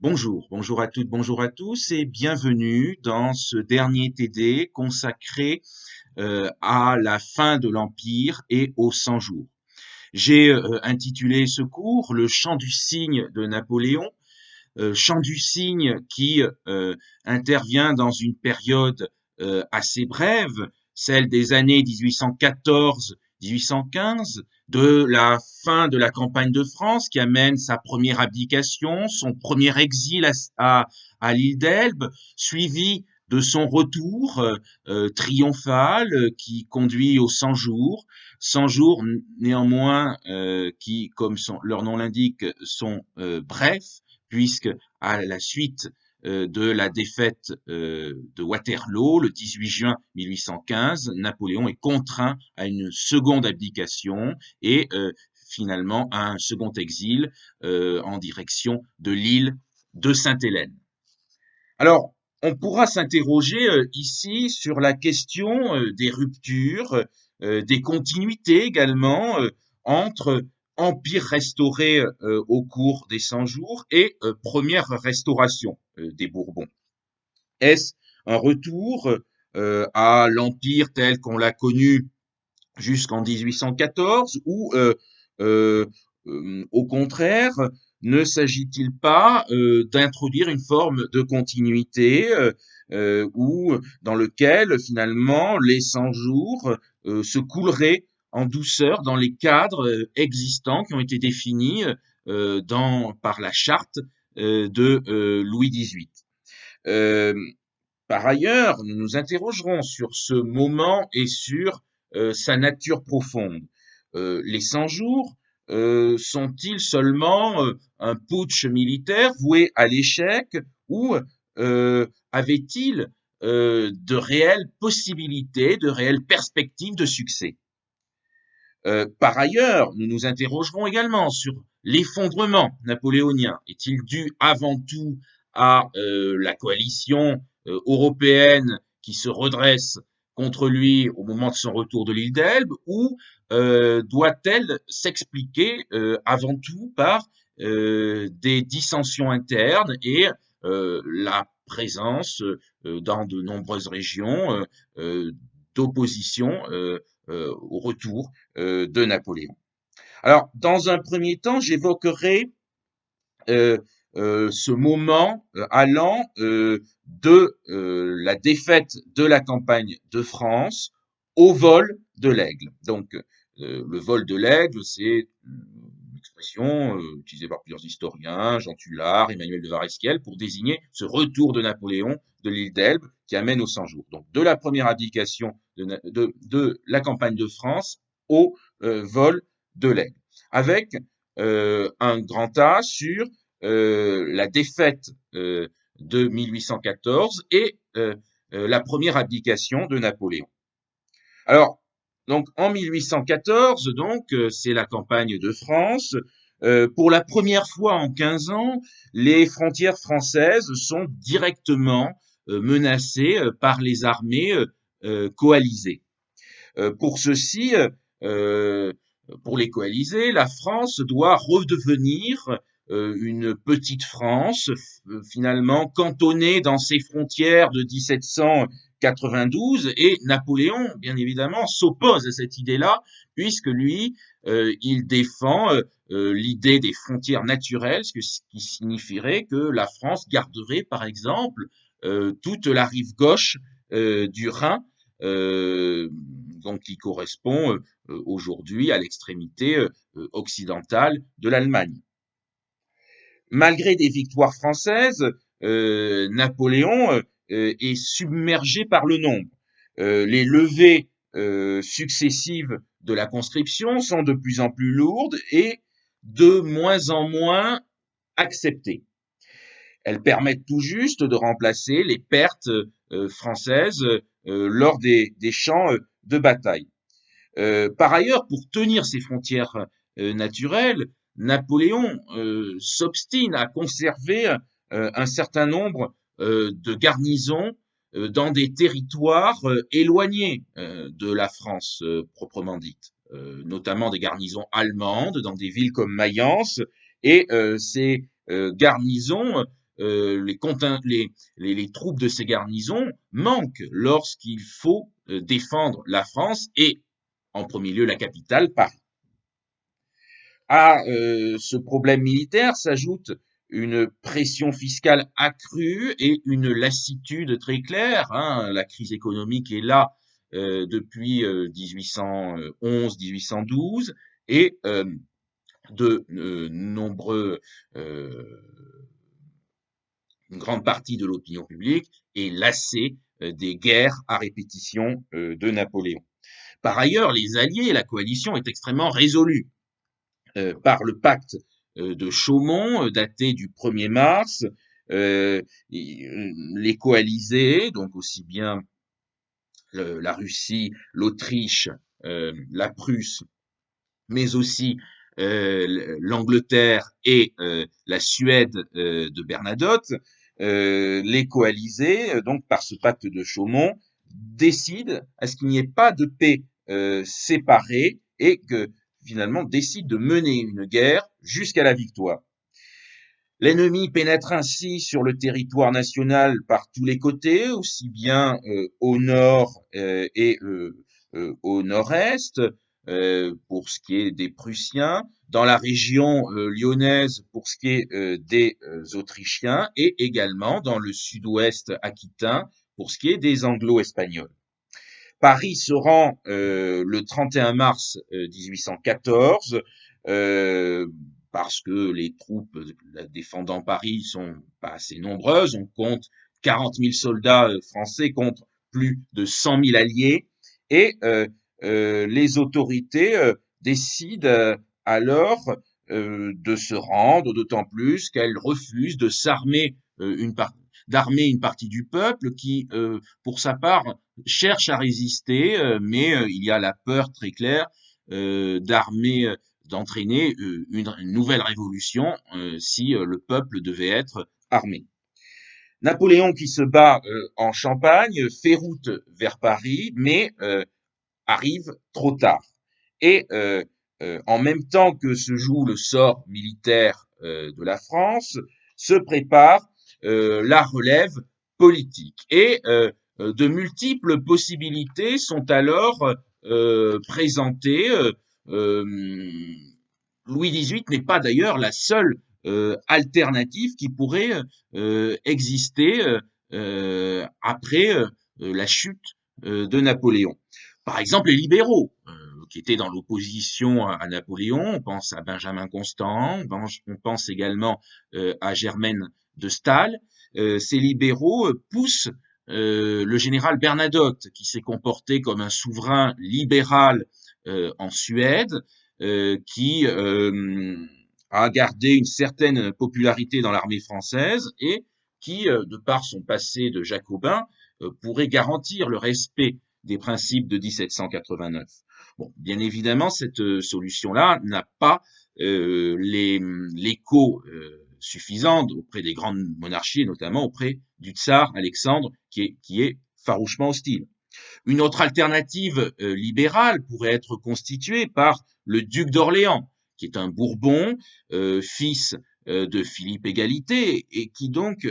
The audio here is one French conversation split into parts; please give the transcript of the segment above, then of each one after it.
Bonjour à toutes, bonjour à tous et bienvenue dans ce dernier TD consacré à la fin de l'Empire et aux 100 jours. J'ai intitulé ce cours Le chant du cygne de Napoléon, chant du cygne qui intervient dans une période assez brève, celle des années 1814-1815, de la fin de la campagne de France qui amène sa première abdication, son premier exil à l'île d'Elbe, suivi de son retour triomphal qui conduit aux 100 jours. 100 jours néanmoins qui, comme leur nom l'indique, sont brefs, puisque à la suite de la défaite de Waterloo, le 18 juin 1815, Napoléon est contraint à une seconde abdication et finalement à un second exil en direction de l'île de Sainte-Hélène. Alors, on pourra s'interroger ici sur la question des ruptures, des continuités également entre empire restauré au cours des 100 jours et première restauration des Bourbons. Est-ce un retour à l'empire tel qu'on l'a connu jusqu'en 1814 ou au contraire, ne s'agit-il pas d'introduire une forme de continuité ou dans lequel finalement les 100 jours se couleraient en douceur dans les cadres existants qui ont été définis par la charte de Louis XVIII. Euh, Par ailleurs, nous nous interrogerons sur ce moment et sur sa nature profonde. Les 100 jours sont-ils seulement un putsch militaire voué à l'échec ou avait-il de réelles possibilités, de réelles perspectives de succès? Par ailleurs, nous nous interrogerons également sur l'effondrement napoléonien. Est-il dû avant tout à la coalition européenne qui se redresse contre lui au moment de son retour de l'île d'Elbe ou doit-elle s'expliquer avant tout par des dissensions internes et la présence dans de nombreuses régions d'opposition au retour de Napoléon. Alors, dans un premier temps, j'évoquerai euh, ce moment allant de la défaite de la campagne de France au vol de l'Aigle. Donc, le vol de l'Aigle, c'est une expression utilisée par plusieurs historiens, Jean Tullard, Emmanuel de Varesquiel, pour désigner ce retour de Napoléon de l'île d'Elbe qui amène aux 100 jours. Donc, de la première abdication de la campagne de France au vol de l'Aigle, avec un grand A sur la défaite de 1814 et la première abdication de Napoléon. Alors, donc en 1814, c'est la campagne de France. Pour la première fois en 15 ans, les frontières françaises sont directement menacées par les armées coalisées. Pour ceci, euh, pour les coalisés, la France doit redevenir une petite France, finalement cantonnée dans ses frontières de 1792, et Napoléon, bien évidemment, s'oppose à cette idée-là, puisque lui, il défend l'idée des frontières naturelles, ce qui signifierait que la France garderait, par exemple, toute la rive gauche du Rhin, donc qui correspond aujourd'hui à l'extrémité occidentale de l'Allemagne. Malgré des victoires françaises, Napoléon est submergé par le nombre. Les levées successives de la conscription sont de plus en plus lourdes et de moins en moins acceptées. Elles permettent tout juste de remplacer les pertes françaises lors des champs de bataille. Par ailleurs, pour tenir ces frontières naturelles, Napoléon s'obstine à conserver un certain nombre de garnisons dans des territoires éloignés de la France proprement dite, notamment des garnisons allemandes dans des villes comme Mayence, et ces garnisons les troupes de ces garnisons manquent lorsqu'il faut défendre la France et, en premier lieu, la capitale, Paris. À ce problème militaire s'ajoute une pression fiscale accrue et une lassitude très claire, hein. La crise économique est là depuis 1811-1812 et de nombreux, une grande partie de l'opinion publique est lassée des guerres à répétition de Napoléon. Par ailleurs, les alliés, la coalition est extrêmement résolue par le pacte de Chaumont, daté du 1er mars. Les coalisés, donc aussi bien la Russie, l'Autriche, la Prusse, mais aussi l'Angleterre et la Suède de Bernadotte, les coalisés, donc par ce pacte de Chaumont, décident à ce qu'il n'y ait pas de paix séparée et que finalement décident de mener une guerre jusqu'à la victoire. L'ennemi pénètre ainsi sur le territoire national par tous les côtés, aussi bien au nord et au nord-est, pour ce qui est des Prussiens, dans la région lyonnaise pour ce qui est des Autrichiens, et également dans le sud-ouest aquitain pour ce qui est des Anglo-Espagnols. Paris se rend le 31 mars 1814 parce que les troupes défendant Paris sont pas assez nombreuses. On compte 40 000 soldats français contre plus de 100 000 alliés. Et les autorités décident alors de se rendre, d'autant plus qu'elles refusent de s'armer d'armer une partie du peuple qui, pour sa part, cherche à résister, mais il y a la peur très claire d'armer, d'entraîner une nouvelle révolution si le peuple devait être armé. Napoléon qui se bat en Champagne fait route vers Paris, mais arrive trop tard. Et en même temps que se joue le sort militaire de la France, se prépare la relève politique. Et de multiples possibilités sont alors présentées. Louis XVIII n'est pas d'ailleurs la seule alternative qui pourrait exister après la chute de Napoléon. Par exemple, les libéraux, qui étaient dans l'opposition à Napoléon, on pense à Benjamin Constant, on pense également à Germaine de Staël. Ces libéraux poussent le général Bernadotte, qui s'est comporté comme un souverain libéral en Suède, qui a gardé une certaine popularité dans l'armée française et qui, de par son passé de jacobin, pourrait garantir le respect des principes de 1789. Bon, bien évidemment, cette solution-là n'a pas l'écho suffisant auprès des grandes monarchies, et notamment auprès du tsar Alexandre, qui est farouchement hostile. Une autre alternative libérale pourrait être constituée par le duc d'Orléans, qui est un Bourbon, fils de Philippe Égalité, et qui donc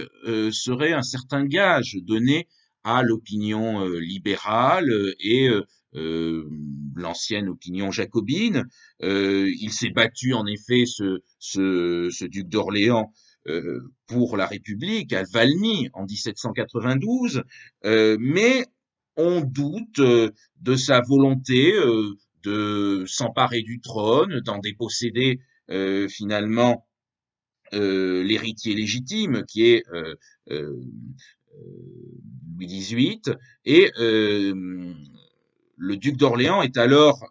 serait un certain gage donné à l'opinion libérale et l'ancienne opinion jacobine. Il s'est battu en effet, ce duc d'Orléans, pour la République à Valmy en 1792, mais on doute de sa volonté de s'emparer du trône, d'en déposséder finalement l'héritier légitime qui est Louis XVIII, et le duc d'Orléans est alors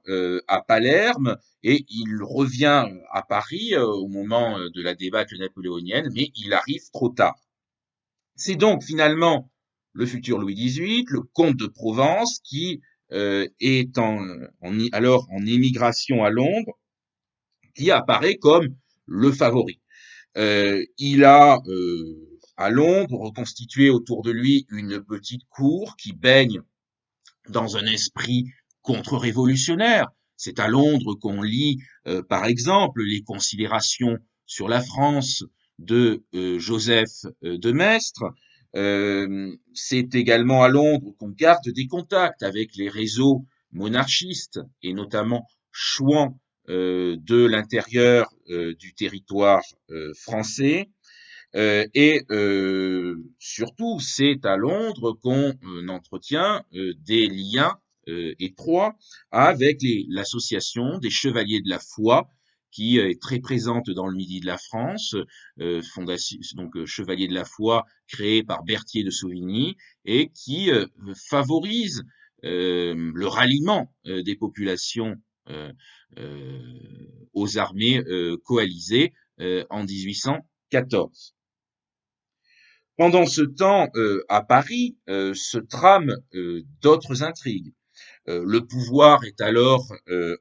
à Palerme et il revient à Paris au moment de la débâcle napoléonienne, mais il arrive trop tard. C'est donc finalement le futur Louis XVIII, le comte de Provence, qui est alors en émigration à Londres, qui apparaît comme le favori. Il a à Londres reconstitué autour de lui une petite cour qui baigne dans un esprit contre-révolutionnaire. C'est à Londres qu'on lit, par exemple, les considérations sur la France de Joseph de Maistre. C'est également à Londres qu'on garde des contacts avec les réseaux monarchistes et notamment Chouan de l'intérieur du territoire français. Surtout, c'est à Londres qu'on entretient des liens étroits avec l'association des Chevaliers de la Foi, qui est très présente dans le Midi de la France, fondation, donc Chevaliers de la Foi créé par Berthier de Sauvigny et qui favorise le ralliement des populations euh, euh, aux armées coalisées en 1814. Pendant ce temps, à Paris, se trament d'autres intrigues. Le pouvoir est alors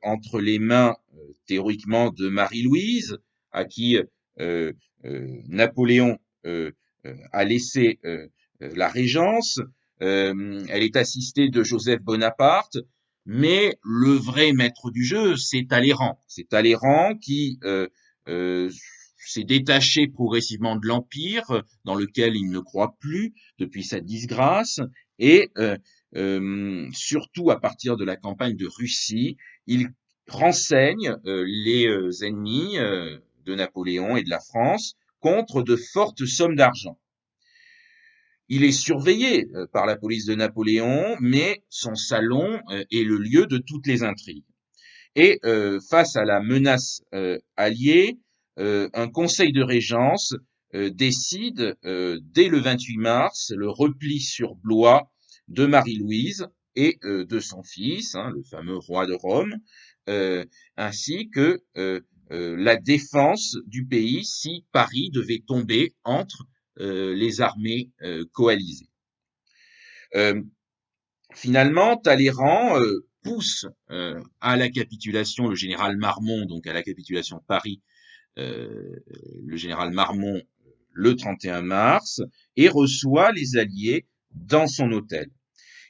entre les mains, théoriquement, de Marie-Louise, à qui Napoléon a laissé la régence. Elle est assistée de Joseph Bonaparte, mais le vrai maître du jeu, c'est Talleyrand. C'est Talleyrand qui euh, s'est détaché progressivement de l'Empire, dans lequel il ne croit plus depuis sa disgrâce, et surtout à partir de la campagne de Russie, il renseigne les ennemis de Napoléon et de la France contre de fortes sommes d'argent. Il est surveillé par la police de Napoléon, mais son salon est le lieu de toutes les intrigues. Et face à la menace alliée, un conseil de régence décide dès le 28 mars le repli sur Blois de Marie-Louise et de son fils, hein, le fameux roi de Rome, ainsi que la défense du pays si Paris devait tomber entre les armées coalisées. Euh, Finalement, Talleyrand pousse à la capitulation le général Marmont, donc à la capitulation de Paris, le général Marmont le 31 mars, et reçoit les Alliés dans son hôtel.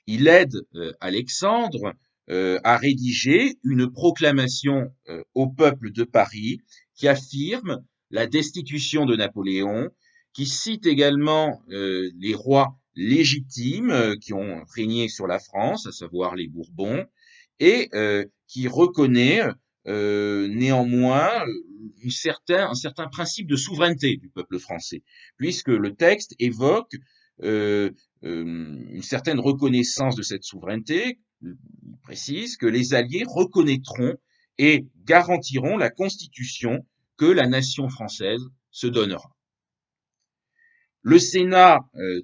Il aide Alexandre à rédiger une proclamation au peuple de Paris qui affirme la destitution de Napoléon, qui cite également les rois légitimes qui ont régné sur la France, à savoir les Bourbons, et qui reconnaît néanmoins un certain principe de souveraineté du peuple français, puisque le texte évoque euh, une certaine reconnaissance de cette souveraineté. Il précise que les Alliés reconnaîtront et garantiront la constitution que la nation française se donnera. Le Sénat,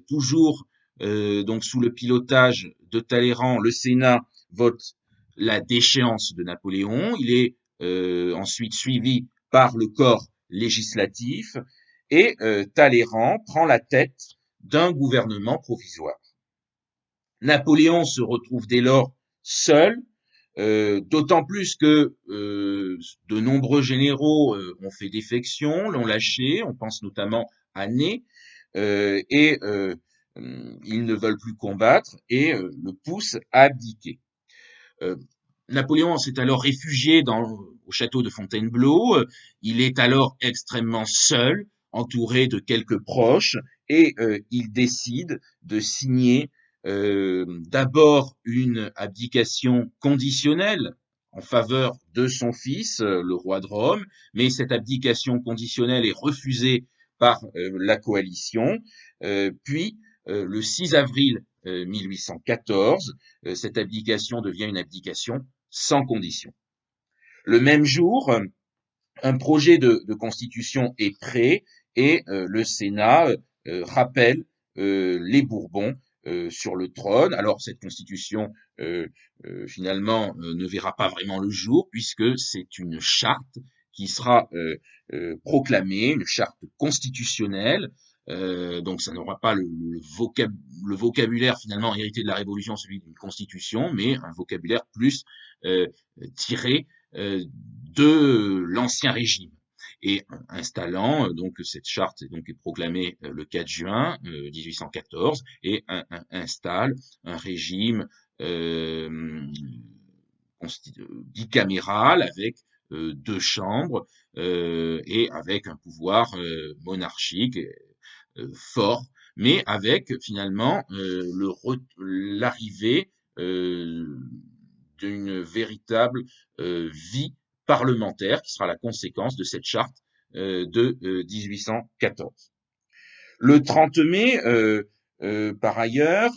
toujours donc sous le pilotage de Talleyrand, le Sénat vote la déchéance de Napoléon. Il est ensuite suivi par le corps législatif et Talleyrand prend la tête d'un gouvernement provisoire. Napoléon se retrouve dès lors seul, d'autant plus que de nombreux généraux ont fait défection, l'ont lâché, on pense notamment à Ney, et ils ne veulent plus combattre et le poussent à abdiquer. Euh, Napoléon s'est alors réfugié au château de Fontainebleau. Il est alors extrêmement seul, entouré de quelques proches, et il décide de signer d'abord une abdication conditionnelle en faveur de son fils, le roi de Rome, mais cette abdication conditionnelle est refusée par la coalition. Puis, le 6 avril 1814, cette abdication devient une abdication sans condition. Le même jour, un projet de constitution est prêt et le Sénat rappelle les Bourbons sur le trône. Alors cette constitution finalement ne verra pas vraiment le jour puisque c'est une charte qui sera proclamée, une charte constitutionnelle. Donc ça n'aura pas le vocabulaire finalement hérité de la Révolution, celui d'une constitution, mais un vocabulaire plus tiré de l'ancien régime et installant donc cette charte donc est proclamée le 4 juin 1814 et installe un régime euh, bicaméral avec deux chambres et avec un pouvoir monarchique fort, mais avec finalement l'arrivée d'une véritable vie parlementaire qui sera la conséquence de cette charte de 1814. Le 30 mai, par ailleurs,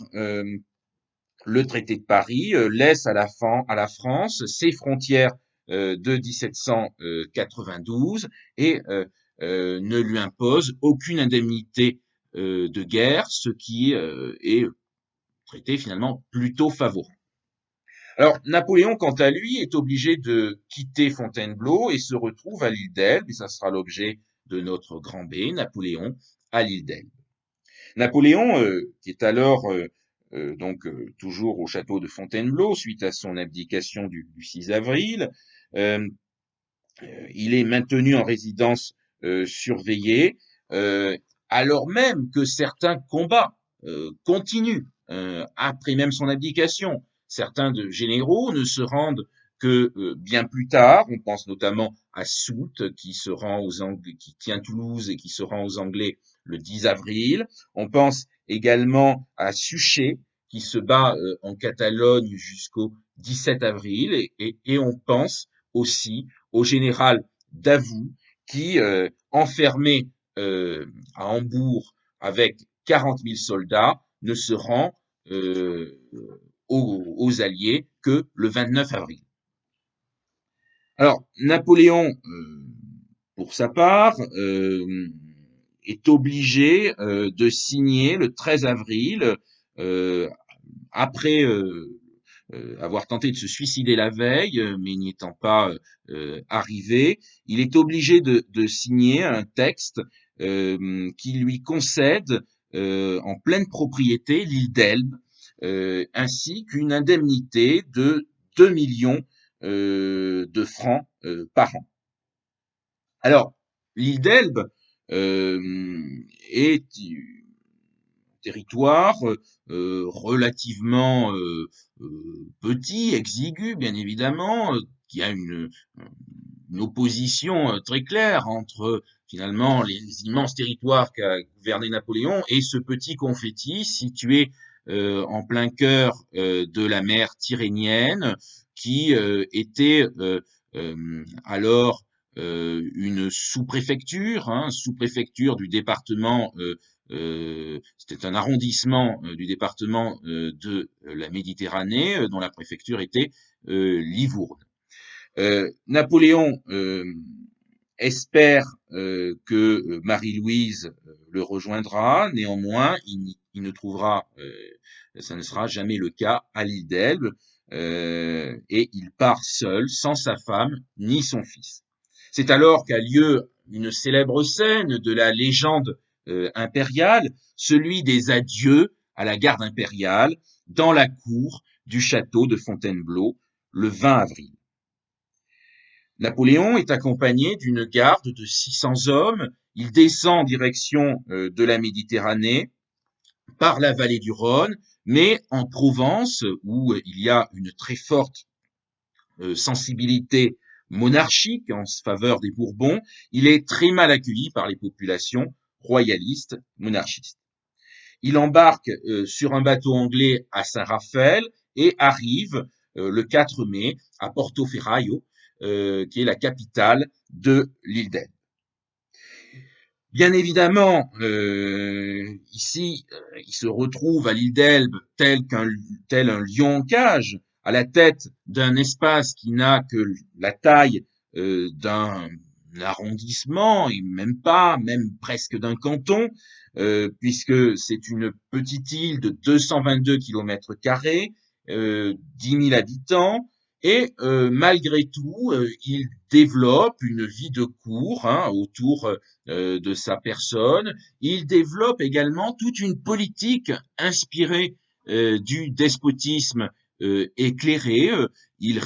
le traité de Paris laisse à la France ses frontières de 1792 et ne lui impose aucune indemnité de guerre, ce qui est traité finalement plutôt favorable. Alors, Napoléon, quant à lui, est obligé de quitter Fontainebleau et se retrouve à l'île d'Elbe, et ça sera l'objet de notre grand B, Napoléon à l'île d'Elbe. Napoléon, qui est alors toujours au château de Fontainebleau suite à son abdication du 6 avril, euh, il est maintenu en résidence surveillée, alors même que certains combats continuent après même son abdication. Certains généraux ne se rendent que bien plus tard. On pense notamment à Soult qui tient Toulouse et qui se rend aux Anglais le 10 avril. On pense également à Suchet qui se bat en Catalogne jusqu'au 17 avril et on pense aussi au général Davout qui, enfermé à Hambourg avec 40 000 soldats, ne se rend aux Alliés que le 29 avril. Alors, Napoléon, pour sa part, est obligé de signer le 13 avril, après avoir tenté de se suicider la veille, mais n'y étant pas arrivé, il est obligé de signer un texte qui lui concède en pleine propriété l'île d'Elbe, ainsi qu'une indemnité de 2 millions de francs par an. Alors, l'île d'Elbe est territoire relativement petit, exigu, bien évidemment, qui a une opposition très claire entre finalement les immenses territoires qu'a gouverné Napoléon et ce petit confetti situé en plein cœur de la mer Tyrrhénienne, qui était alors une sous-préfecture, sous-préfecture du département c'était un arrondissement du département de la Méditerranée, dont la préfecture était Livourne. Napoléon espère que Marie-Louise le rejoindra. Néanmoins, il ne trouvera, ça ne sera jamais le cas à l'île d'Elbe, et il part seul, sans sa femme ni son fils. C'est alors qu'a lieu une célèbre scène de la légende impériale, celui des adieux à la garde impériale dans la cour du château de Fontainebleau le 20 avril. Napoléon est accompagné d'une garde de 600 hommes. Il descend en direction de la Méditerranée par la vallée du Rhône, mais en Provence, où il y a une très forte sensibilité monarchique en faveur des Bourbons, il est très mal accueilli par les populations royalistes monarchistes. Il embarque sur un bateau anglais à Saint-Raphaël et arrive le 4 mai à Portoferraio, qui est la capitale de l'île d'Elbe. Bien évidemment, ici, il se retrouve à l'île d'Elbe tel un lion en cage, à la tête d'un espace qui n'a que la taille d'un arrondissement, et même presque d'un canton, puisque c'est une petite île de 222 km², 10 000 habitants, et malgré tout, il développe une vie de cour autour de sa personne. Il développe également toute une politique inspirée du despotisme éclairé. Il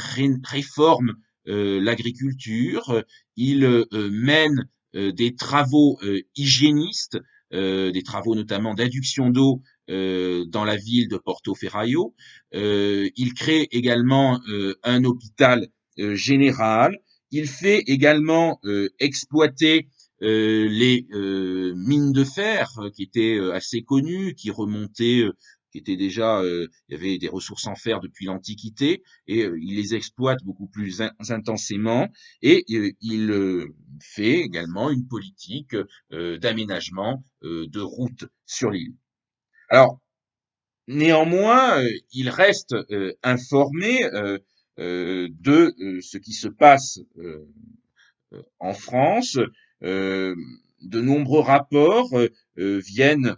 réforme l'agriculture. Il mène des travaux hygiénistes, des travaux notamment d'adduction d'eau dans la ville de Portoferraio. Il crée également un hôpital général. Il fait également exploiter les mines de fer qui étaient assez connues, qui remontaient, qui étaient déjà, il y avait des ressources en fer depuis l'Antiquité, et il les exploite beaucoup plus intensément, et il fait également une politique d'aménagement de routes sur l'île. Alors, néanmoins, il reste informé de ce qui se passe en France. Euh, de nombreux rapports viennent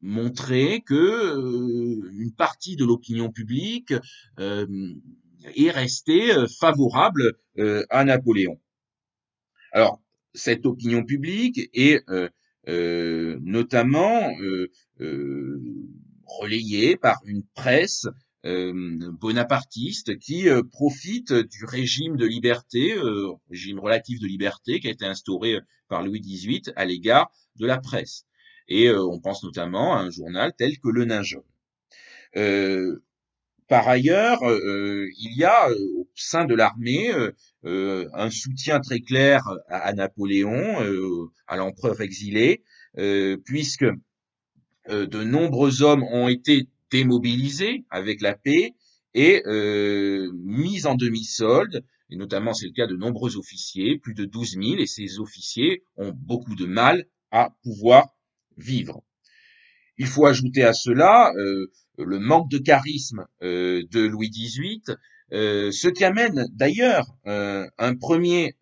montrer que une partie de l'opinion publique euh, est restée favorable à Napoléon. Alors, cette opinion publique est notamment euh, relayée par une presse bonapartiste qui profite du régime de liberté, régime relatif de liberté qui a été instauré par Louis XVIII à l'égard de la presse. Et on pense notamment à un journal tel que Le Nain jaune. Euh, Par ailleurs, il y a au sein de l'armée un soutien très clair à Napoléon, à l'empereur exilé, puisque de nombreux hommes ont été démobilisés avec la paix et mis en demi-solde, et notamment c'est le cas de nombreux officiers, plus de 12 000, et ces officiers ont beaucoup de mal à pouvoir vivre. Il faut ajouter à cela le manque de charisme de Louis XVIII, ce qui amène d'ailleurs un premier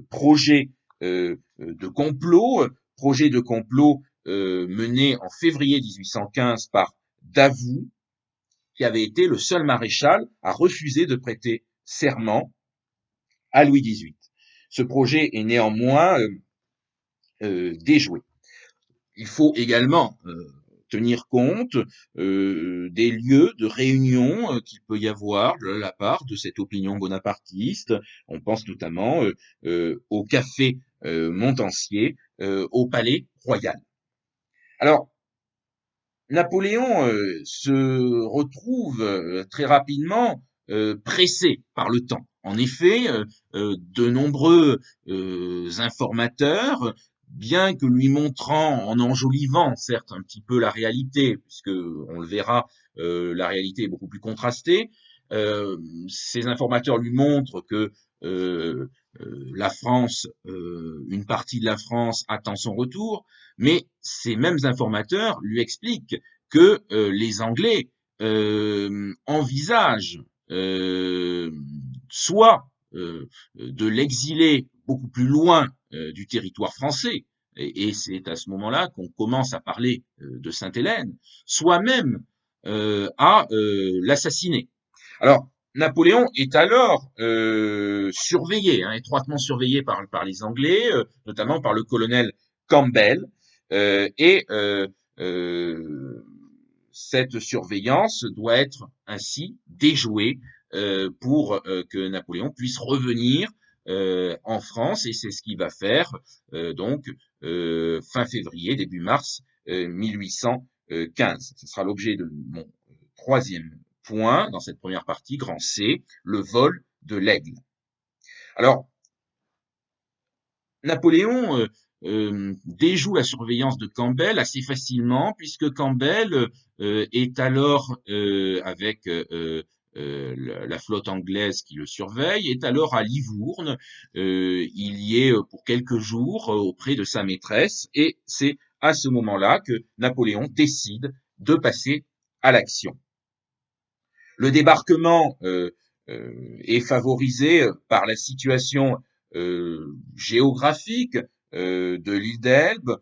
projet de complot mené en février 1815 par Davout, qui avait été le seul maréchal à refuser de prêter serment à Louis XVIII. Ce projet est néanmoins déjoué. Il faut également tenir compte des lieux de réunion qu'il peut y avoir de la part de cette opinion bonapartiste. On pense notamment au café Montansier, au Palais Royal. Alors, Napoléon se retrouve très rapidement pressé par le temps. En effet, de nombreux informateurs, bien que lui montrant, en enjolivant certes un petit peu la réalité, puisque on le verra, la réalité est beaucoup plus contrastée, euh, ces informateurs lui montrent que la France, une partie de la France attend son retour, mais ces mêmes informateurs lui expliquent que les Anglais envisagent soit de l'exiler beaucoup plus loin du territoire français, et c'est à ce moment-là qu'on commence à parler de Sainte-Hélène, soit même à l'assassiner. Alors, Napoléon est alors surveillé, étroitement surveillé par les Anglais, notamment par le colonel Campbell, et cette surveillance doit être ainsi déjouée pour que Napoléon puisse revenir en France, et c'est ce qu'il va faire donc fin février, début mars 1815. Ce sera l'objet de mon troisième point dans cette première partie, grand C, le vol de l'aigle. Alors, Napoléon déjoue la surveillance de Campbell assez facilement, puisque Campbell est alors, avec la flotte anglaise qui le surveille, est alors à Livourne. Il y est pour quelques jours auprès de sa maîtresse, et c'est à ce moment-là que Napoléon décide de passer à l'action. Le débarquement est favorisé par la situation géographique de l'île d'Elbe,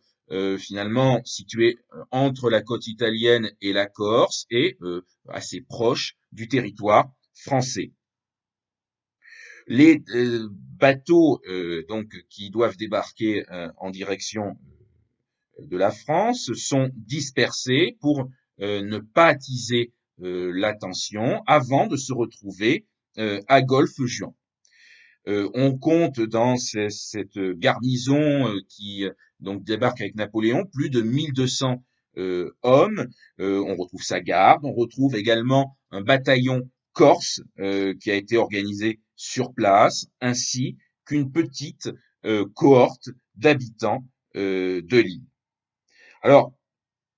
finalement située entre la côte italienne et la Corse, et assez proche du territoire français. Les bateaux donc qui doivent débarquer en direction de la France sont dispersés pour ne pas attiser l'attention avant de se retrouver à Golfe-Juan. On compte dans cette garnison qui donc débarque avec Napoléon plus de 1200 hommes. On retrouve sa garde, on retrouve également un bataillon corse qui a été organisé sur place, ainsi qu'une petite cohorte d'habitants de l'île. Alors,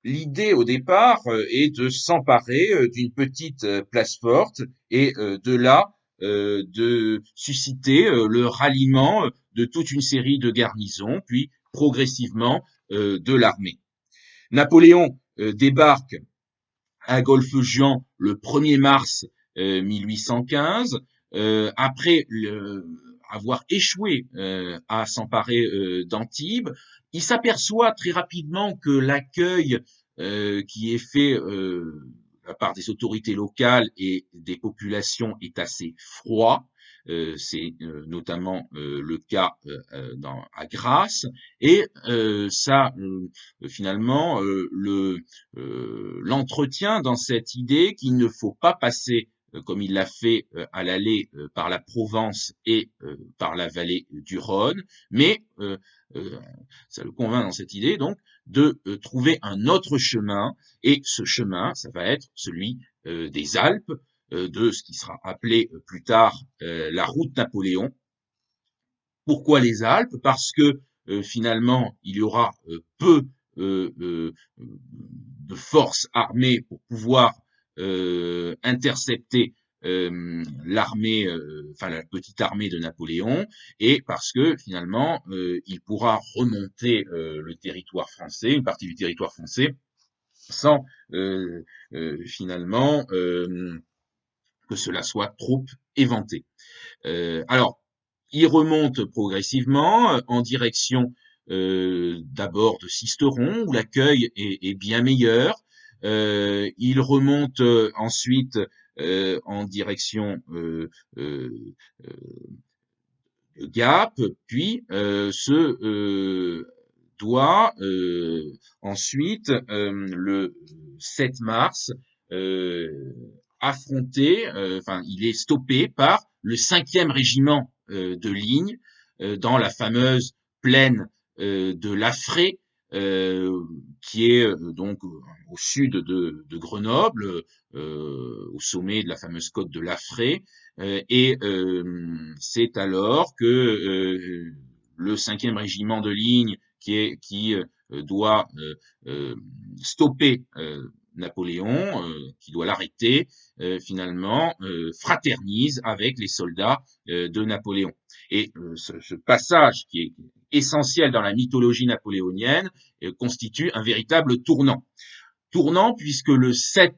l'idée au départ est de s'emparer d'une petite place forte et de là de susciter le ralliement de toute une série de garnisons, puis progressivement de l'armée. Napoléon débarque à Golfe-Juan le 1er mars 1815, après avoir échoué à s'emparer d'Antibes. Il s'aperçoit très rapidement que l'accueil qui est fait de la part des autorités locales et des populations est assez froid. C'est notamment le cas à Grasse, et ça finalement l'entretient dans cette idée qu'il ne faut pas passer comme il l'a fait à l'aller par la Provence et par la vallée du Rhône, mais ça le convainc dans cette idée donc de trouver un autre chemin, et ce chemin, ça va être celui des Alpes, de ce qui sera appelé plus tard la route Napoléon. Pourquoi les Alpes? Parce que finalement, il y aura peu de forces armées pour pouvoir intercepter l'armée, enfin la petite armée de Napoléon, et parce que finalement, il pourra remonter le territoire français, une partie du territoire français, sans finalement que cela soit trop éventé. Alors, il remonte progressivement en direction d'abord de Sisteron, où l'accueil est bien meilleur. Il remonte ensuite en direction de Gap, puis doit ensuite, le 7 mars, affronter, enfin, il est stoppé par le 5e régiment de ligne dans la fameuse plaine de Laffré, qui est donc au sud de Grenoble, au sommet de la fameuse côte de Laffré, et c'est alors que le 5e régiment de ligne qui doit stopper Napoléon, qui doit l'arrêter, finalement fraternise avec les soldats de Napoléon. Et ce passage qui est essentiel dans la mythologie napoléonienne constitue un véritable tournant. Tournant puisque le 7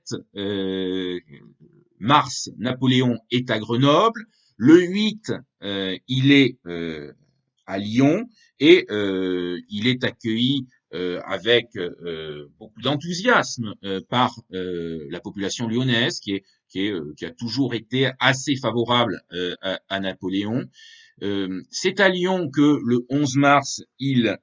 mars, Napoléon est à Grenoble, le 8, il est à Lyon, et il est accueilli avec beaucoup d'enthousiasme par la population lyonnaise qui a toujours été assez favorable à Napoléon. C'est à Lyon que le 11 mars, il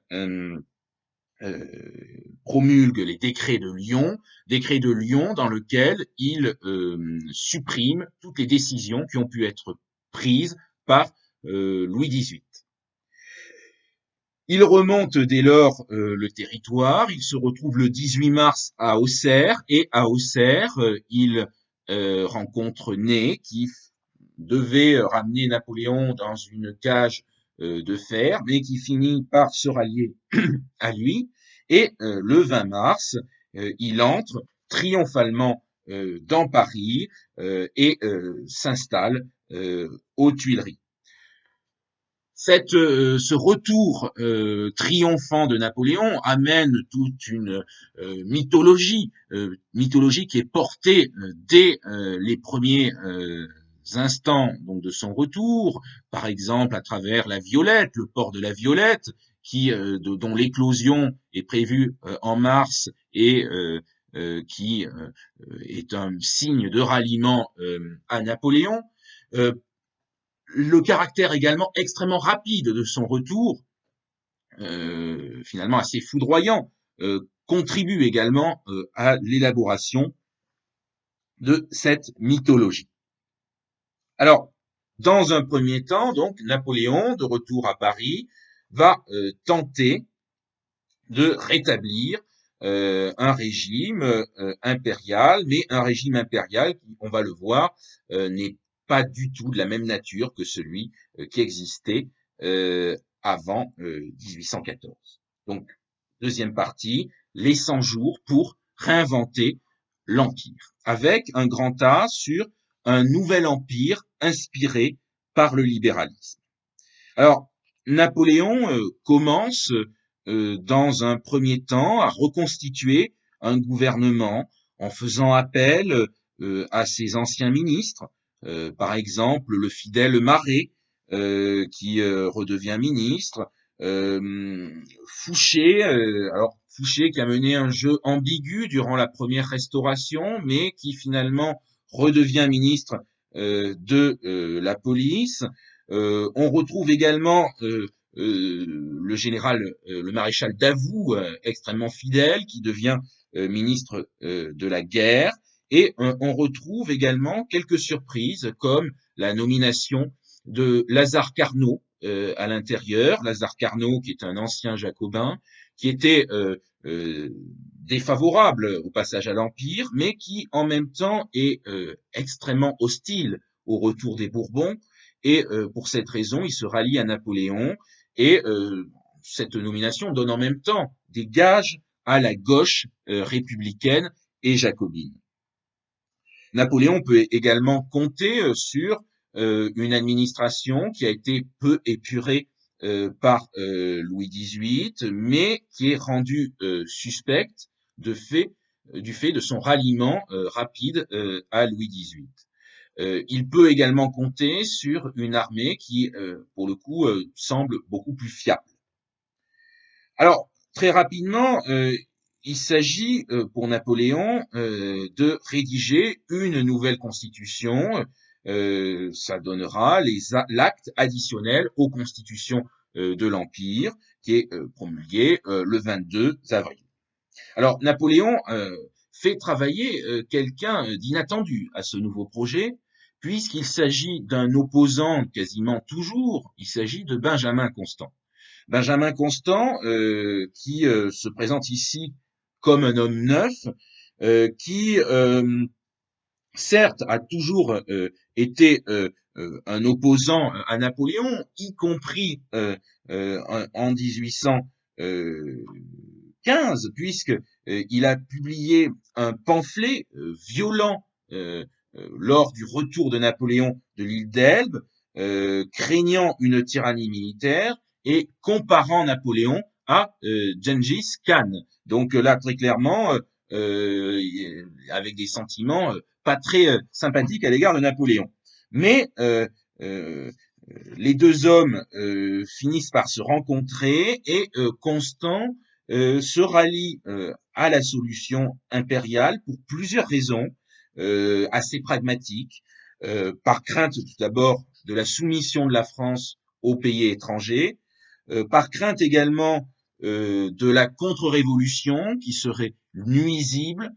promulgue les décrets de Lyon dans lequel il supprime toutes les décisions qui ont pu être prises par Louis XVIII. Il remonte dès lors le territoire, il se retrouve le 18 mars à Auxerre, et à Auxerre, il rencontre Ney, qui devait ramener Napoléon dans une cage de fer, mais qui finit par se rallier à lui, et le 20 mars, il entre triomphalement dans Paris et s'installe aux Tuileries. Ce retour triomphant de Napoléon amène toute une mythologie qui est portée dès les premiers instants donc de son retour, par exemple à travers la Violette, le port de la Violette, dont l'éclosion est prévue en mars, et qui est un signe de ralliement à Napoléon. Le caractère également extrêmement rapide de son retour, finalement assez foudroyant, contribue également à l'élaboration de cette mythologie. Alors, dans un premier temps, donc, Napoléon, de retour à Paris, va tenter de rétablir un régime impérial, mais un régime impérial qui, on va le voir, n'est pas du tout de la même nature que celui qui existait avant 1814. Donc, deuxième partie, les 100 jours pour réinventer l'Empire, avec un grand A sur un nouvel empire inspiré par le libéralisme. Alors, Napoléon commence dans un premier temps à reconstituer un gouvernement en faisant appel à ses anciens ministres, par exemple le fidèle Maret qui redevient ministre, Fouché, alors Fouché qui a mené un jeu ambigu durant la première Restauration, mais qui finalement redevient ministre de la police. On retrouve également le général, le maréchal Davout, extrêmement fidèle, qui devient ministre de la guerre. Et on retrouve également quelques surprises, comme la nomination de Lazare Carnot à l'intérieur. Lazare Carnot, qui est un ancien jacobin, qui était défavorable au passage à l'Empire, mais qui en même temps est extrêmement hostile au retour des Bourbons. Et pour cette raison, il se rallie à Napoléon. Et cette nomination donne en même temps des gages à la gauche républicaine et jacobine. Napoléon peut également compter sur une administration qui a été peu épurée par Louis XVIII, mais qui est rendue suspecte du fait de son ralliement rapide à Louis XVIII. Il peut également compter sur une armée qui, pour le coup, semble beaucoup plus fiable. Alors, très rapidement, il s'agit pour Napoléon de rédiger une nouvelle constitution. Ça donnera l'acte additionnel aux constitutions de l'Empire, qui est promulgué le 22 avril. Alors, Napoléon fait travailler quelqu'un d'inattendu à ce nouveau projet, puisqu'il s'agit d'un opposant quasiment toujours, il s'agit de Benjamin Constant. Benjamin Constant, qui se présente ici comme un homme neuf, qui certes a toujours été un opposant à Napoléon, y compris en 1815, puisque il a publié un pamphlet violent lors du retour de Napoléon de l'île d'Elbe, craignant une tyrannie militaire et comparant Napoléon à Gengis Khan. Donc là, très clairement, avec des sentiments pas très sympathiques à l'égard de Napoléon. Mais les deux hommes finissent par se rencontrer et Constant se rallie à la solution impériale pour plusieurs raisons assez pragmatiques. Par crainte tout d'abord de la soumission de la France aux pays étrangers, par crainte également de la contre-révolution qui serait nuisible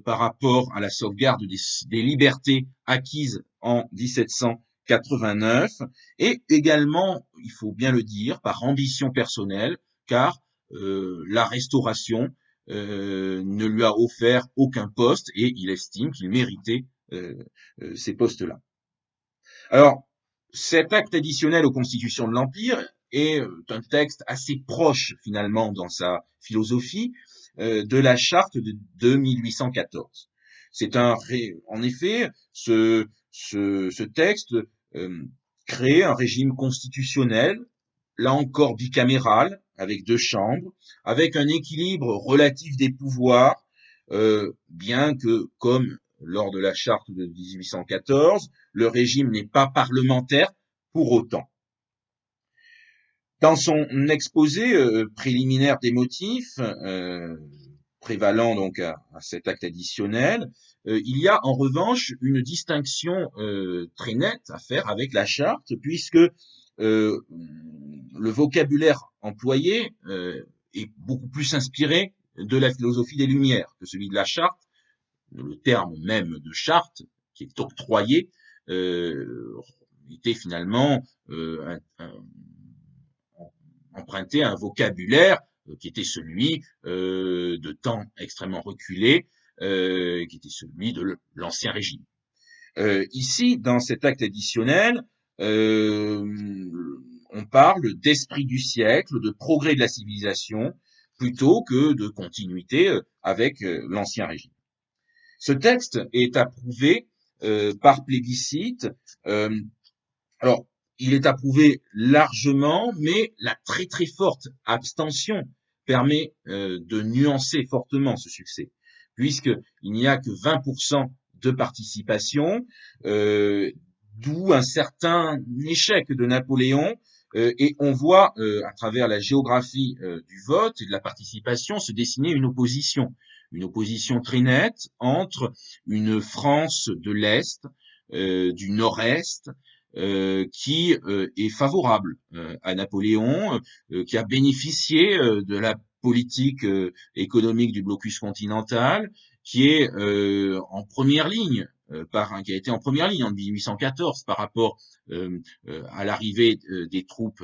par rapport à la sauvegarde des libertés acquises en 1789, et également, il faut bien le dire, par ambition personnelle, car la Restauration ne lui a offert aucun poste et il estime qu'il méritait ces postes-là. Alors, cet acte additionnel aux constitutions de l'Empire est un texte assez proche finalement dans sa philosophie de la charte de 1814. C'est en effet, ce texte crée un régime constitutionnel, là encore bicaméral, avec deux chambres, avec un équilibre relatif des pouvoirs, bien que, comme lors de la charte de 1814, le régime n'est pas parlementaire pour autant. Dans son exposé préliminaire des motifs, prévalant donc à cet acte additionnel, il y a en revanche une distinction très nette à faire avec la charte, puisque le vocabulaire employé est beaucoup plus inspiré de la philosophie des Lumières que celui de la charte. Le terme même de charte qui est octroyé était finalement emprunté à un vocabulaire qui était celui de temps extrêmement reculé, qui était celui de l'Ancien Régime. Ici, dans cet acte additionnel, euh, on parle d'esprit du siècle, de progrès de la civilisation, plutôt que de continuité avec l'Ancien Régime. Ce texte est approuvé par plébiscite. Euh, alors, il est approuvé largement, mais la très très forte abstention permet de nuancer fortement ce succès, puisqu'il n'y a que 20% de participation, euh, d'où un certain échec de Napoléon, et on voit à travers la géographie du vote et de la participation se dessiner une opposition très nette entre une France de l'Est, du Nord-Est, qui est favorable à Napoléon, qui a bénéficié de la politique économique du blocus continental, qui est en première ligne, qui a été en première ligne en 1814 par rapport à l'arrivée des troupes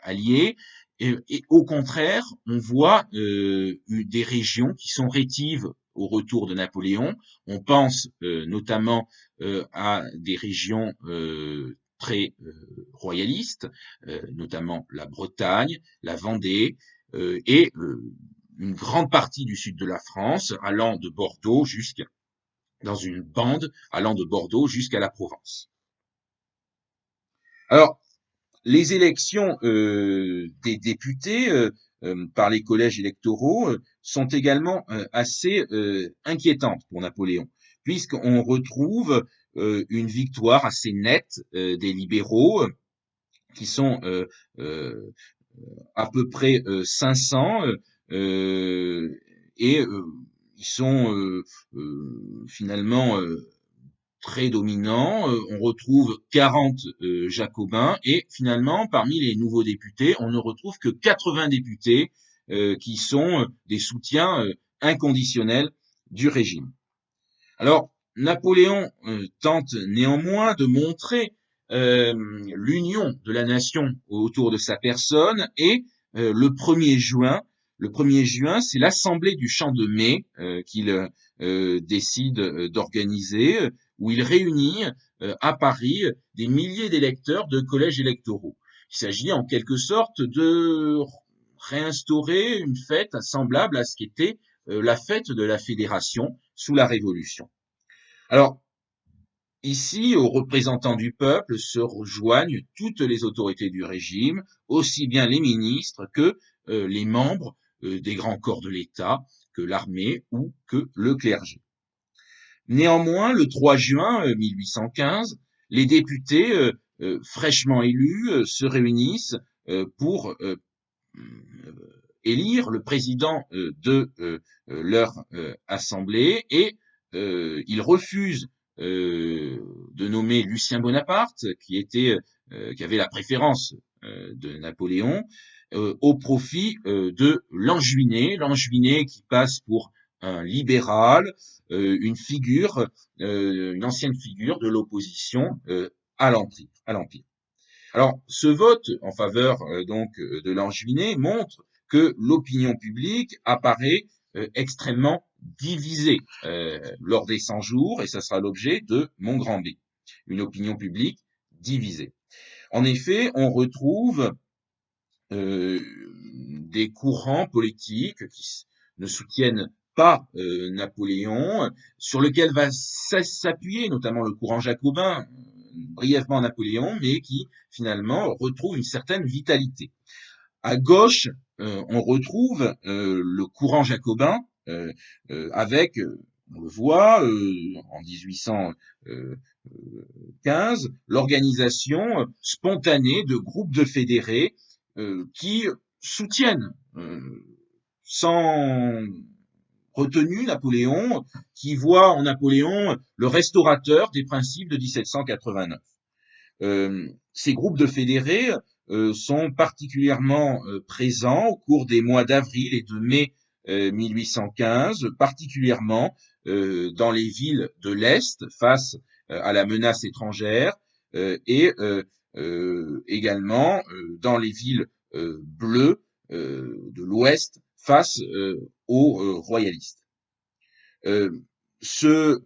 alliées. Et au contraire, on voit des régions qui sont rétives au retour de Napoléon. On pense notamment à des régions très royalistes, notamment la Bretagne, la Vendée et une grande partie du sud de la France, allant de Bordeaux jusqu'à dans une bande allant de Bordeaux jusqu'à la Provence. Alors, les élections des députés par les collèges électoraux sont également assez inquiétantes pour Napoléon, puisqu'on retrouve une victoire assez nette des libéraux, qui sont à peu près 500, et ils sont finalement très dominant. On retrouve 40 jacobins et finalement, parmi les nouveaux députés, on ne retrouve que 80 députés qui sont des soutiens inconditionnels du régime. Alors, Napoléon tente néanmoins de montrer l'union de la nation autour de sa personne et le 1er juin, c'est l'Assemblée du Champ de Mai qu'il décide d'organiser, où il réunit à Paris des milliers d'électeurs de collèges électoraux. Il s'agit en quelque sorte de réinstaurer une fête semblable à ce qu'était la fête de la Fédération sous la Révolution. Alors, ici, aux représentants du peuple se rejoignent toutes les autorités du régime, aussi bien les ministres que les membres des grands corps de l'État, que l'armée ou que le clergé. Néanmoins, le 3 juin 1815, les députés fraîchement élus se réunissent pour élire le président de leur assemblée et ils refusent de nommer Lucien Bonaparte, qui avait la préférence de Napoléon, au profit de Lanjuinet qui passe pour un libéral, une ancienne figure de l'opposition à l'Empire. Alors, ce vote en faveur de Lanjuinet montre que l'opinion publique apparaît extrêmement divisée lors des 100 jours, et ça sera l'objet de mon grand B, une opinion publique divisée. En effet, on retrouve des courants politiques qui ne soutiennent pas Napoléon, sur lequel va s'appuyer notamment le courant jacobin, brièvement Napoléon, mais qui finalement retrouve une certaine vitalité. À gauche, on retrouve le courant jacobin avec, on le voit, en 1815, l'organisation spontanée de groupes de fédérés qui soutiennent sans retenue Napoléon, qui voit en Napoléon le restaurateur des principes de 1789. Ces groupes de fédérés sont particulièrement présents au cours des mois d'avril et de mai 1815, particulièrement dans les villes de l'Est face à la menace étrangère et également dans les villes bleues de l'Ouest face aux royalistes. ce,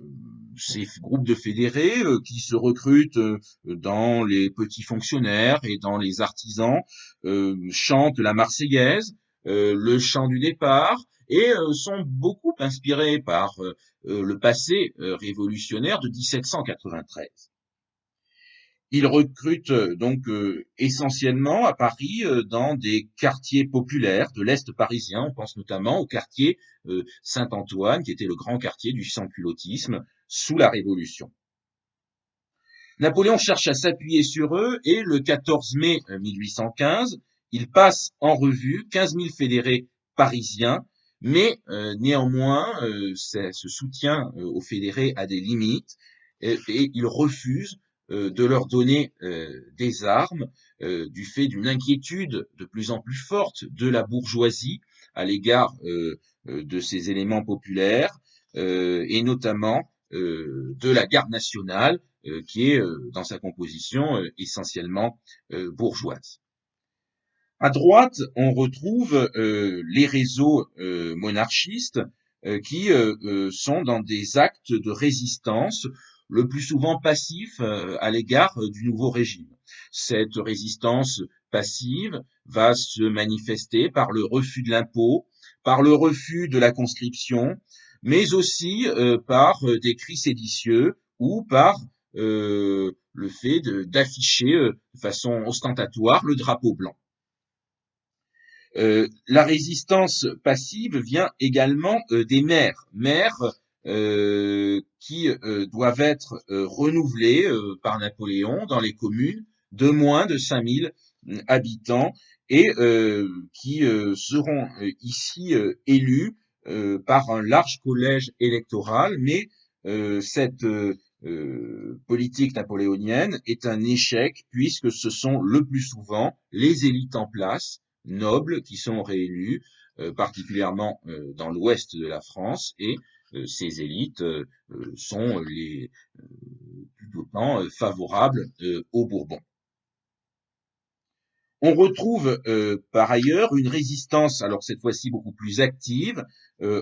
ces groupes de fédérés qui se recrutent dans les petits fonctionnaires et dans les artisans chantent la Marseillaise, le chant du départ, et sont beaucoup inspirés par le passé révolutionnaire de 1793. Ils recrutent donc essentiellement à Paris dans des quartiers populaires de l'Est parisien. On pense notamment au quartier Saint-Antoine, qui était le grand quartier du sans-culottisme sous la Révolution. Napoléon cherche à s'appuyer sur eux et le 14 mai 1815, il passe en revue 15 000 fédérés parisiens, mais néanmoins, ce soutien aux fédérés a des limites et il refuse de leur donner des armes du fait d'une inquiétude de plus en plus forte de la bourgeoisie à l'égard de ces éléments populaires et notamment de la garde nationale qui est dans sa composition essentiellement bourgeoise. À droite, on retrouve les réseaux monarchistes qui sont dans des actes de résistance, le plus souvent passifs à l'égard du nouveau régime. Cette résistance passive va se manifester par le refus de l'impôt, par le refus de la conscription, mais aussi par des cris séditieux ou par le fait d'afficher de façon ostentatoire le drapeau blanc. La résistance passive vient également des maires qui doivent être renouvelés par Napoléon dans les communes de moins de 5000 habitants et qui seront ici élus par un large collège électoral, mais cette politique napoléonienne est un échec puisque ce sont le plus souvent les élites en place nobles qui sont réélus, particulièrement dans l'ouest de la France, et ces élites sont les tout autant favorables aux Bourbons. On retrouve par ailleurs une résistance, alors cette fois-ci beaucoup plus active,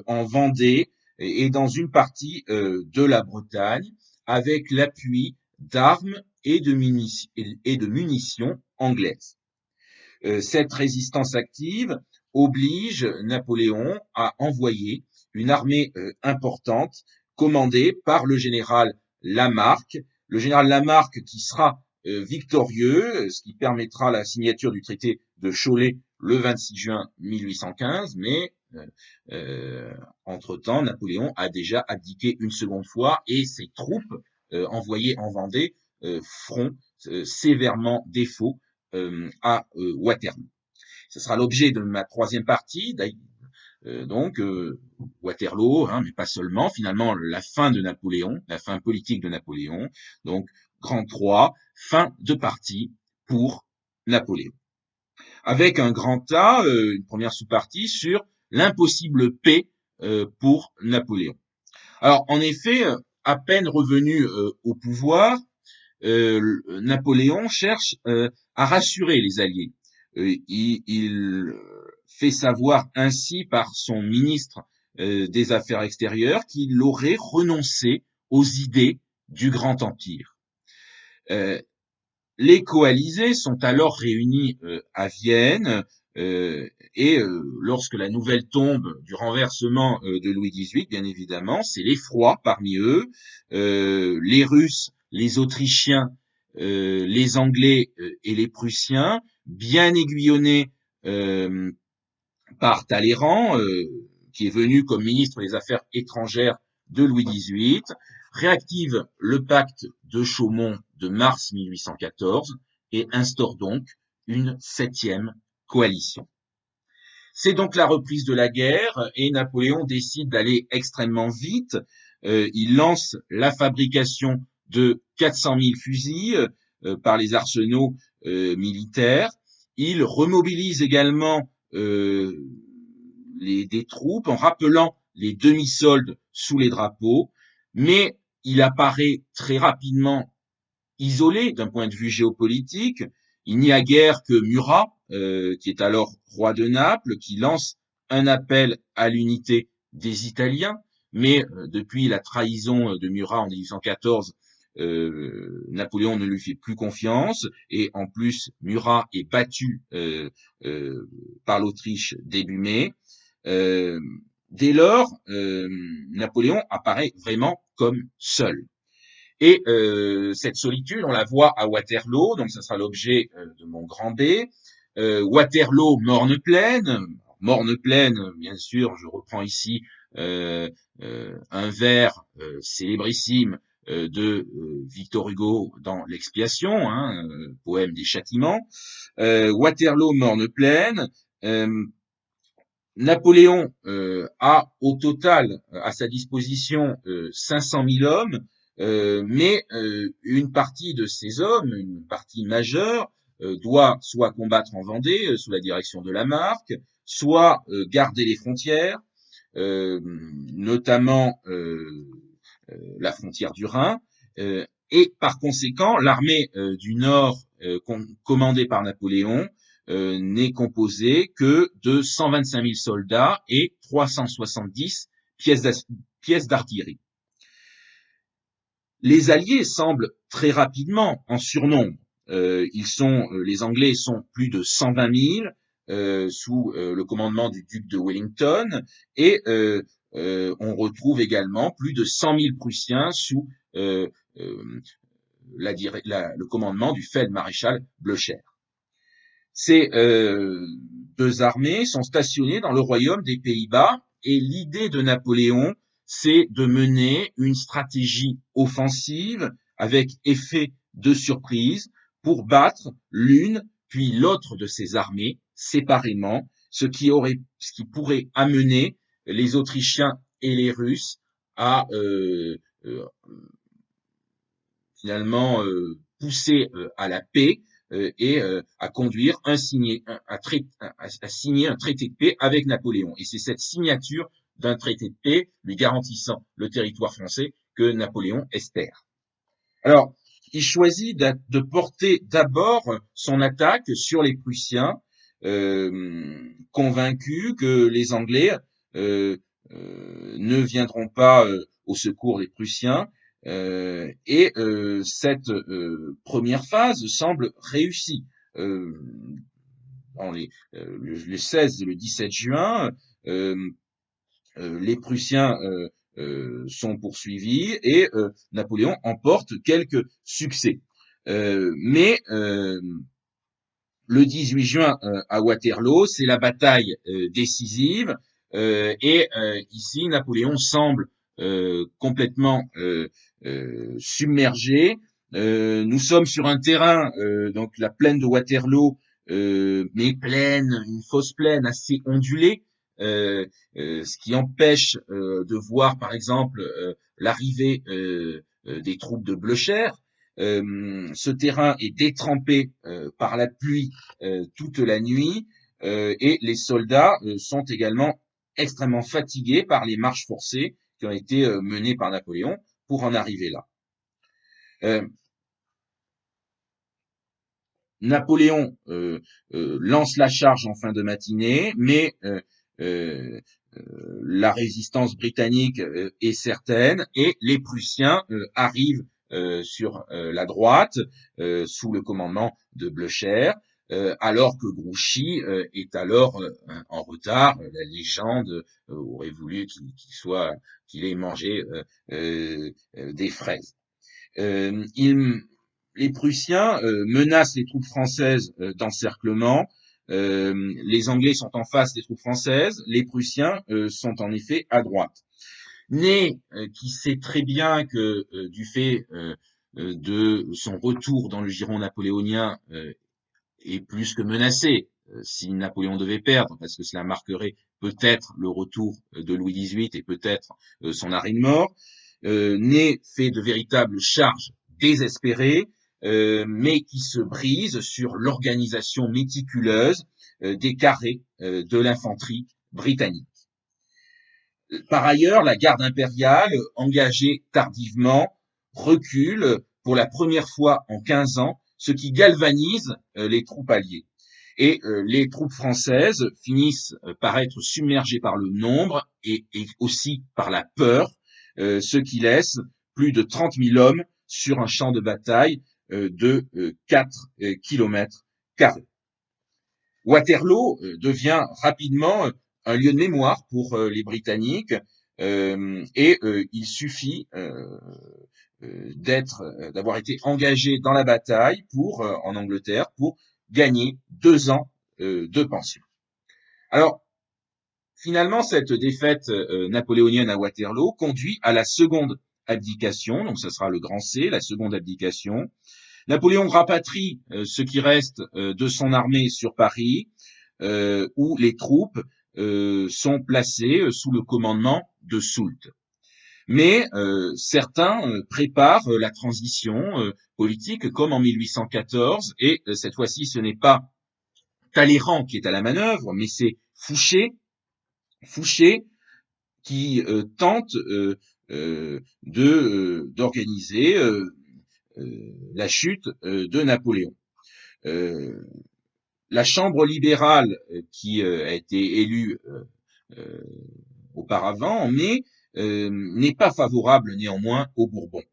en Vendée et dans une partie de la Bretagne, avec l'appui d'armes et de munitions anglaises. Cette résistance active oblige Napoléon à envoyer une armée importante commandée par le général Lamarque. Le général Lamarque qui sera victorieux, ce qui permettra la signature du traité de Cholet le 26 juin 1815, mais entre-temps, Napoléon a déjà abdiqué une seconde fois et ses troupes envoyées en Vendée feront sévèrement défaut à Waterloo. Ce sera l'objet de ma troisième partie, donc Waterloo, mais pas seulement, finalement la fin de Napoléon, la fin politique de Napoléon, donc Grand 3, fin de partie pour Napoléon. Avec un grand A, une première sous-partie sur l'impossible paix pour Napoléon. Alors en effet, à peine revenu au pouvoir, Napoléon cherche à rassurer les Alliés. Il fait savoir ainsi par son ministre des Affaires extérieures qu'il aurait renoncé aux idées du Grand Empire. Les coalisés sont alors réunis à Vienne et lorsque la nouvelle tombe du renversement de Louis XVIII, bien évidemment, c'est l'effroi parmi eux. Les Russes, les Autrichiens, les Anglais et les Prussiens, bien aiguillonnés par Talleyrand, qui est venu comme ministre des Affaires étrangères de Louis XVIII, réactive le pacte de Chaumont de mars 1814 et instaure donc une 7e coalition. C'est donc la reprise de la guerre et Napoléon décide d'aller extrêmement vite. Il lance la fabrication de 400 000 fusils par les arsenaux militaires. Il remobilise également des troupes en rappelant les demi-soldes sous les drapeaux, mais il apparaît très rapidement isolé d'un point de vue géopolitique. Il n'y a guère que Murat, qui est alors roi de Naples, qui lance un appel à l'unité des Italiens, mais depuis la trahison de Murat en 1814, Napoléon ne lui fait plus confiance, et en plus Murat est battu par l'Autriche début mai. Euh, Dès lors, Napoléon apparaît vraiment comme seul. Et cette solitude, on la voit à Waterloo, donc ça sera l'objet de mon grand B. Waterloo, Morne-Plaine. Morne-Plaine, bien sûr, je reprends ici un vers célébrissime de Victor Hugo dans L'Expiation, hein, poème des châtiments. Waterloo, Morne-Plaine. Napoléon a au total à sa disposition 500 000 hommes, mais une partie de ces hommes, une partie majeure, doit soit combattre en Vendée sous la direction de Lamarque, soit garder les frontières, notamment la frontière du Rhin, et par conséquent, l'armée du Nord commandée par Napoléon n'est composée que de 125 000 soldats et 370 pièces d'artillerie. Les Alliés semblent très rapidement en surnombre. Les Anglais sont plus de 120 000 sous le commandement du duc de Wellington, et on retrouve également plus de 100 000 Prussiens sous le commandement du feld-maréchal Blücher. Ces deux armées sont stationnées dans le royaume des Pays-Bas, et l'idée de Napoléon, c'est de mener une stratégie offensive avec effet de surprise pour battre l'une puis l'autre de ces armées séparément, ce qui pourrait amener les Autrichiens et les Russes à finalement pousser à la paix et à conduire à signer un traité de paix avec Napoléon. Et c'est cette signature d'un traité de paix lui garantissant le territoire français que Napoléon espère. Alors, il choisit de porter d'abord son attaque sur les Prussiens, convaincu que les Anglais ne viendront pas au secours des Prussiens. Et cette première phase semble réussie. Le 16 et le 17 juin, les Prussiens sont poursuivis et Napoléon emporte quelques succès. Mais le 18 juin à Waterloo, c'est la bataille décisive, et ici Napoléon semble complètement submergé. Nous sommes sur un terrain, donc la plaine de Waterloo, mais une fausse plaine assez ondulée, ce qui empêche de voir par exemple l'arrivée des troupes de Blücher. Ce terrain est détrempé par la pluie toute la nuit, et les soldats sont également extrêmement fatigués par les marches forcées qui ont été menées par Napoléon pour en arriver là. Napoléon lance la charge en fin de matinée, mais la résistance britannique est certaine et les Prussiens arrivent sur la droite sous le commandement de Blücher, alors que Grouchy est alors en retard. La légende aurait voulu qu'il ait mangé des fraises. Les Prussiens menacent les troupes françaises d'encerclement. Les Anglais sont en face des troupes françaises, les Prussiens sont en effet à droite. Ney, qui sait très bien que du fait de son retour dans le giron napoléonien, est plus que menacé si Napoléon devait perdre, parce que cela marquerait peut-être le retour de Louis XVIII et peut-être son arrêt de mort. Ney fait de véritables charges désespérées, mais qui se brisent sur l'organisation méticuleuse des carrés de l'infanterie britannique. Par ailleurs, la garde impériale, engagée tardivement, recule pour la première fois en 15 ans, ce qui galvanise les troupes alliées. Et les troupes françaises finissent par être submergées par le nombre et aussi par la peur, ce qui laisse plus de 30 000 hommes sur un champ de bataille de 4 kilomètres carrés. Waterloo devient rapidement un lieu de mémoire pour les Britanniques et il suffit d'avoir été engagé dans la bataille en Angleterre pour gagner 2 ans de pension. Alors, finalement, cette défaite napoléonienne à Waterloo conduit à la seconde abdication, donc ce sera le grand C, la seconde abdication. Napoléon rapatrie ce qui reste de son armée sur Paris, où les troupes sont placées sous le commandement de Soult. Mais certains préparent la transition politique comme en 1814, et cette fois-ci ce n'est pas Talleyrand qui est à la manœuvre, mais c'est Fouché qui tente d'organiser la chute de Napoléon. La Chambre libérale qui a été élue auparavant en mai n'est pas favorable néanmoins aux Bourbons.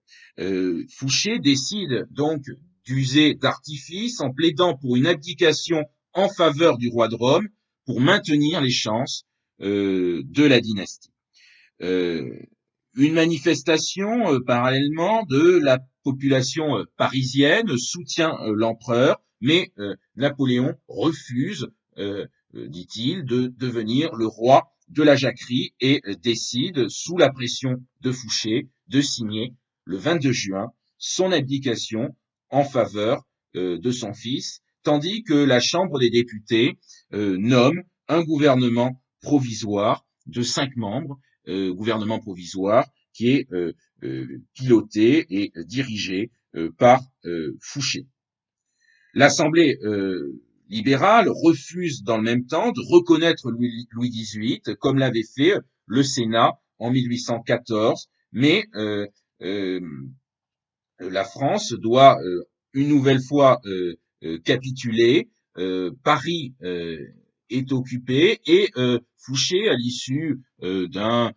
Fouché décide donc d'user d'artifice en plaidant pour une abdication en faveur du roi de Rome pour maintenir les chances de la dynastie. Une manifestation parallèlement de la population parisienne soutient l'empereur, mais Napoléon refuse, dit-il, de devenir le roi de la Jacquerie et décide, sous la pression de Fouché, de signer le 22 juin son abdication en faveur de son fils, tandis que la Chambre des députés nomme un gouvernement provisoire de 5 membres, gouvernement provisoire qui est piloté et dirigé par Fouché. L'Assemblée libérale refuse dans le même temps de reconnaître Louis XVIII comme l'avait fait le Sénat en 1814, mais la France doit une nouvelle fois capituler. Paris est occupé et Fouché, à l'issue d'un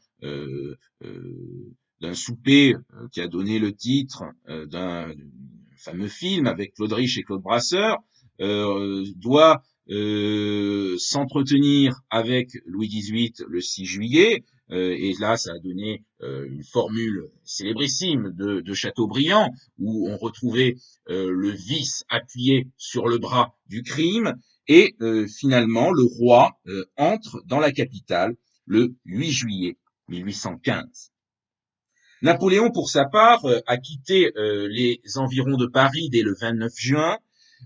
souper qui a donné le titre d'un fameux film avec Claude Rich et Claude Brasseur, doit s'entretenir avec Louis XVIII le 6 juillet, et là ça a donné une formule célébrissime de Chateaubriand, où on retrouvait le vice appuyé sur le bras du crime, et finalement le roi entre dans la capitale le 8 juillet 1815. Napoléon, pour sa part, a quitté les environs de Paris dès le 29 juin.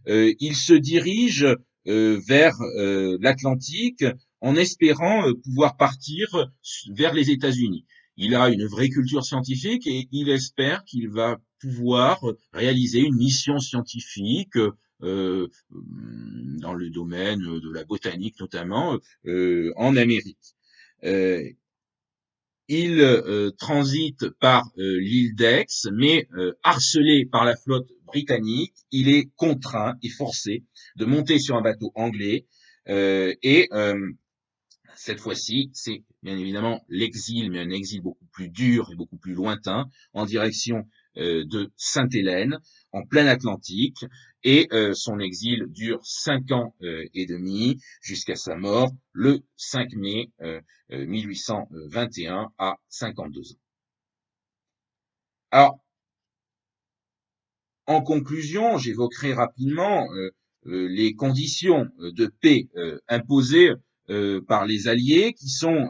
Il se dirige vers l'Atlantique en espérant pouvoir partir vers les États-Unis. Il a une vraie culture scientifique et il espère qu'il va pouvoir réaliser une mission scientifique dans le domaine de la botanique notamment en Amérique. Il transite par l'île d'Aix, mais harcelé par la flotte britannique, il est contraint et forcé de monter sur un bateau anglais et cette fois-ci, c'est bien évidemment l'exil, mais un exil beaucoup plus dur et beaucoup plus lointain, en direction de Sainte-Hélène, en plein Atlantique, et son exil dure 5 ans et demi, jusqu'à sa mort le 5 mai 1821 à 52 ans. Alors, en conclusion, j'évoquerai rapidement les conditions de paix imposées par les Alliés, qui sont,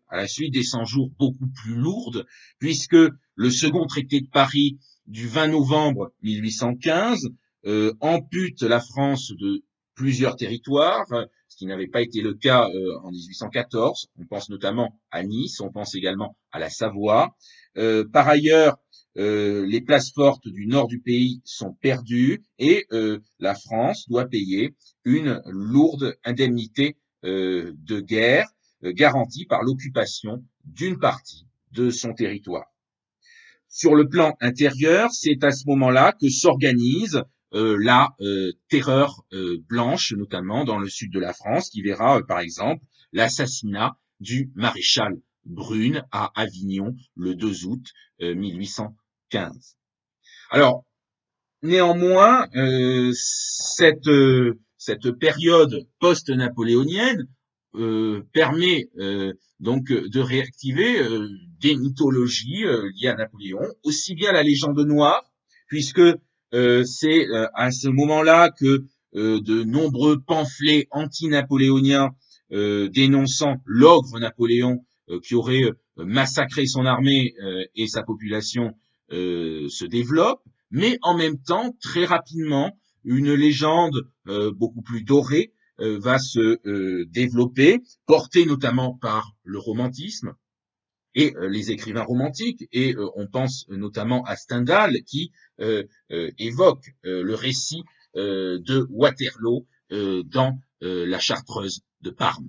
à la suite des 100 jours, beaucoup plus lourdes, puisque le second traité de Paris du 20 novembre 1815 ampute la France de plusieurs territoires, ce qui n'avait pas été le cas en 1814. On pense notamment à Nice, on pense également à la Savoie. Par ailleurs, les places fortes du nord du pays sont perdues et la France doit payer une lourde indemnité de guerre garantie par l'occupation d'une partie de son territoire. Sur le plan intérieur, c'est à ce moment-là que s'organise la terreur blanche, notamment dans le sud de la France, qui verra par exemple l'assassinat du maréchal Brune à Avignon le 2 août 1815. Alors, néanmoins, cette période post-napoléonienne permet donc de réactiver des mythologies liées à Napoléon, aussi bien la légende noire, puisque c'est à ce moment-là que de nombreux pamphlets anti-napoléoniens dénonçant l'ogre Napoléon qui aurait massacré son armée et sa population se développent, mais en même temps, très rapidement, une légende beaucoup plus dorée va se développer, portée notamment par le romantisme et les écrivains romantiques. Et on pense notamment à Stendhal qui évoque le récit de Waterloo dans la Chartreuse de Parme.